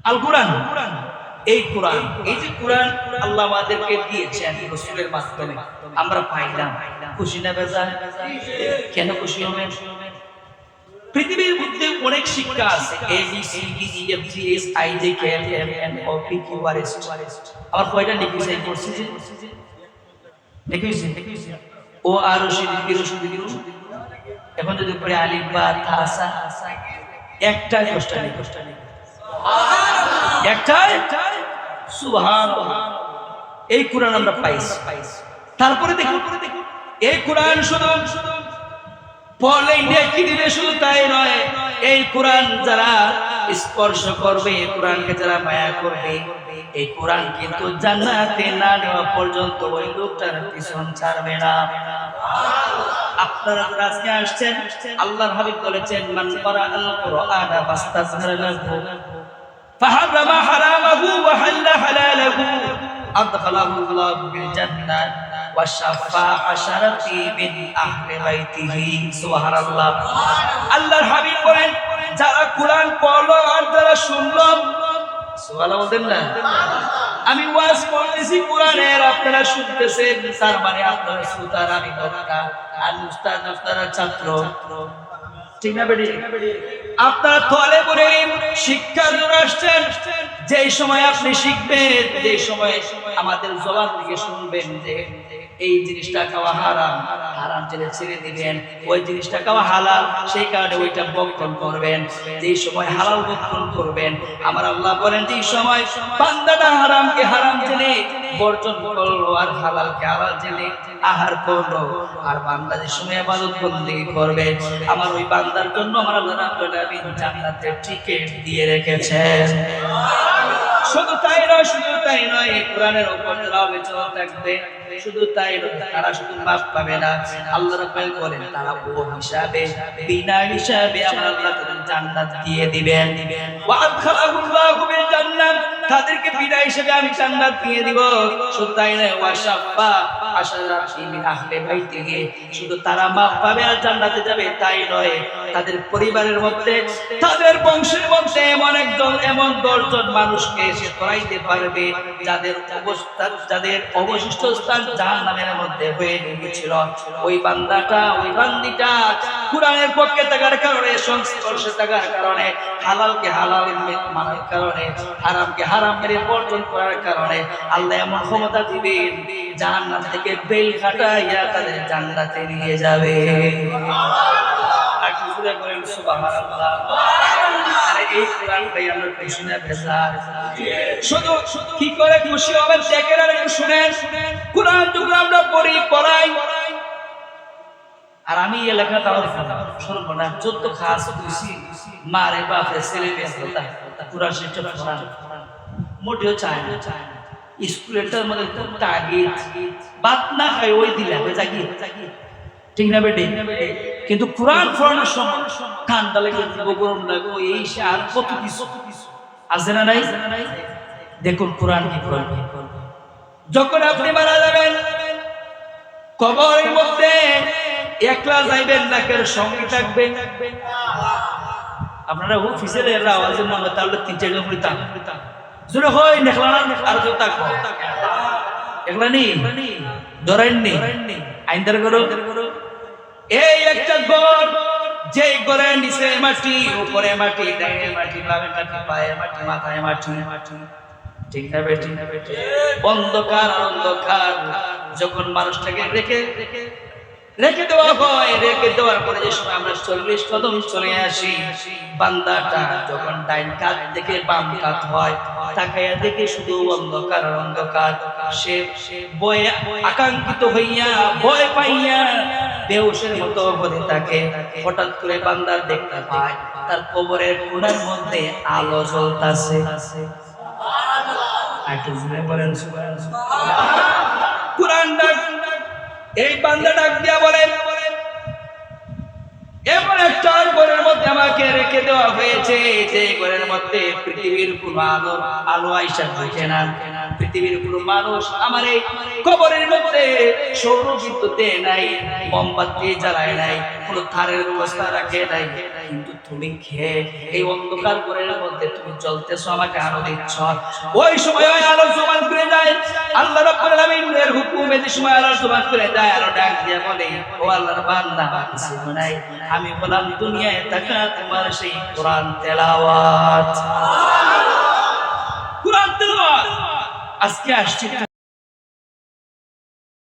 আল কোরআন। এই কোরআন, এই যে কোরআন আল্লাহ আমাদেরকে দিয়েছেন রাসূলের মাধ্যমে আমরা পাইলাম, খুশি না বেজার? কেন খুশি হবেন? পৃথিবীর মধ্যে অনেক শিক্ষা আছে, A B C D E F G H I J K L M N O P Q R S. আমার কয়টা লিখেছে করছি যে লিখেছি ও আর ও সি ডি রো শুধু দিরো। এখন যদি পড়ে আলিফ বা তা সা, একটাই দশটা লিখ, একটাই সুবহানাল্লাহ। এই কোরআন আমরা পাইছি। তারপরে দেখুন এই কোরআন শুধু পড়লেই নেকি দিবে, শুধু তাই নয়, এই কোরআন যারা স্পর্শ করবে, এই কোরআনকে যারা মায়া করবে, এই কোরআন কিন্তু জান্নাতে না নেওয়া পর্যন্ত ওই লোকটার পিছন ছাড়বে না। আপনারা যারা আজকে আসছেন, আল্লাহর হাবিব বলেছেন মান ক্বারাআল কুরআনা ফাস্তাযহারা লাহু ফাহারামা হারামাহু ওয়া হাল্লা হালালাহু আদখালাহু আল্লাহু বিল জান্নাহ ওয়া শাফা আশারাতি মিন আহলি বাইতিহি। সুবহানাল্লাহ। আল্লাহর হাবিব বলেন যারা কোরআন পড়লো আর যারা শুনলো, সুবহানাল্লাহ বলেন না? আমি ওয়াজ করতেছি কোরআনের, আপনারা শুনতেছেন, তার মানে আপনারা শ্রোতার, আমি বক্তা, আর উস্তাদ আপনারা ছাত্র, ঠিক না বেটি? আপনারা তালেবুল ইলম শিক্ষার জন্য আসছেন। যেই সময় আপনি শিখবেন, যেই সময় আমাদের জবান থেকে শুনবেন যে এই জিনিসটা খাওয়া হারাম, হারাম জেনে ছেড়ে দিবেন, ওই জিনিসটা খাওয়া হালাল, সেই কারণে ওইটা বক্ষণ করবেন। যেই সময় হালাল বক্ষণ করবেন, আমার আল্লাহ বলেন যেই সময় বান্দাটা হারামকে হারাম জেনে বর্জন করলো আর হালালকে হালাল জেনে আহার করলো, আর বান্দা যে সময় ইবাদত বন্দেগী করবে, আমার ওই বান্দার জন্য আমার আল্লাহ রাব্বুল আলামিন জান্নাতে টিকেট দিয়ে রেখেছেন। শুধু তাই নয়, কোরআনের উপর যারা চল থাকবে, শুধু তাই নয়, তারা শুধু মাফ পাবে না, আল্লাহ রাব্বুল বলেন তারা ও হিসাবে, বিনা হিসাবে আমার আল্লাহ তাদের জান্নাত দিয়ে দিবেন। ওয়া আদখালাহুল্লাহু বিল জান্নাত, তাদেরকে বিনা হিসাবে আমি জান্নাত দিয়ে দিব। শুধু তাই নয়, ওয়া শাফা আশারাতি মিন আহলি বাইতিহি, শুধু তারা মাফ পাবে আর জান্নাতে যাবে তাই নয়, তাদের পরিবারের মধ্যে, তাদের বংশের মধ্যে এমন 10 জন মানুষকে এসে করাইতে পারবে যাদের অবশিষ্ট স্থান জাহান্নামের মধ্যে হয়ে গিয়েছিল। ওই বান্দাটা, ওই বান্দিটা কোরআনের পক্ষে থাকার কারণে, সংস্পর্শে থাকার কারণে, হালালকে হালাল মানার কারণে, হারামকে হারাম মেনে বর্জন করার কারণে আল্লাহ এমন ক্ষমতা দিবেন, জাহান্নাম থেকে বেল কাটাইয়া তাদের জান্নাতে নিয়ে যাবে। আর জোরে বলেন সুবহানাল্লাহ। এই কোরআনটাই আমরা খুশি না বেজার? শুধু কি করে খুশি হবেন দেখেন আর একটু শুনেন। কোরআন যখন আমরা পড়ি, পড়াই, আর আমি এলাকাটা সর্বনা যত খাস খুশি মারে বাপরে ছেলে বেসতা কোরআন শিক্ষা পড়ান মোটেও চায় না। স্কুলের মধ্যে তো তাগিদ বাত না খাই ওই দিলা হয়ে জাগি, ঠিক না বেটি? কিন্তু কোরআন পড়ানোর সময় ঠান্ডা লাগে, গরম লাগে, এই সে আর কত কিছু আছে না নাই? দেখুন কোরআন কি করবে। যখন আপনি মারা যাবেন, কবরের মধ্যে একলা যাইবেন না, কেন সঙ্গে থাকবেন? আপনারা অফিসের আওয়াজ মনে তাহলে 3-4 জন বলিতাম জোরে হয় দেখলা না, আর কেউ থাকবো একলা নেই, ধরেননি আইনদার করো। এই একটা ঘর, যে ঘরের নিচে মাটি, উপরে মাটি, ডাইনে মাটি, বামে মাটি, পায়ে মাটি, মাথায় মাটি, ঠিক না বেটি? অন্ধকার অন্ধকার। যখন মানুষটাকে রেখে দেওয়া হয়, রেখে দেওয়ার পরে যে সময় আমরা 40 কদম চলে আসি, বান্দাটা যখন ডাইন কাত থেকে বাম কাত হয়, তাকাইয়া দেখে শুধু অন্ধকার অন্ধকার। সে ভয়ে আকাঙ্ক্ষিত হইয়া, ভয় পাইয়া বেহুশের মতো হতে থাকে। হঠাৎ করে বান্দার দেখতে পায় তার কবরের কোণার মধ্যে আলো জ্বলতাছে। বলেন কোরআন ডাক, এই বান্দা ডাক দিয়া বলেন এমন একটা ঘরের মধ্যে আমাকে রেখে দেওয়া হয়েছে, যে ঘরের মধ্যে পৃথিবীর কোন আলো আইসা ঢুকে না, পৃথিবীর কোনো মানুষ আমার এই কবরের মধ্যে সৌর বিদ্যুৎ দেয় নাই, মোমবাতি জ্বালায় নাই, কোনো তারের ব্যবস্থা রাখে নাই, কিন্তু তুমি খেয়ে এই অন্ধকার ঘরের মধ্যে তুমি চলতেছো, আমাকে আলো দিচ্ছ। ওই সময় ওই আলো জবান করে যায়, আল্লাহ রাব্বুল আলামিনের হুকুমে যে সময় আলো জবান করে যায়, আলো ডাক দিয়ে বলে, ও আল্লাহর বান্দা কিছু নাই, আমি বললাম দুনিয়ায় থাকা তোমার সেই কোরআন তেলাওয়াত, কোরআন তেলাওয়াত। আজকে আসছে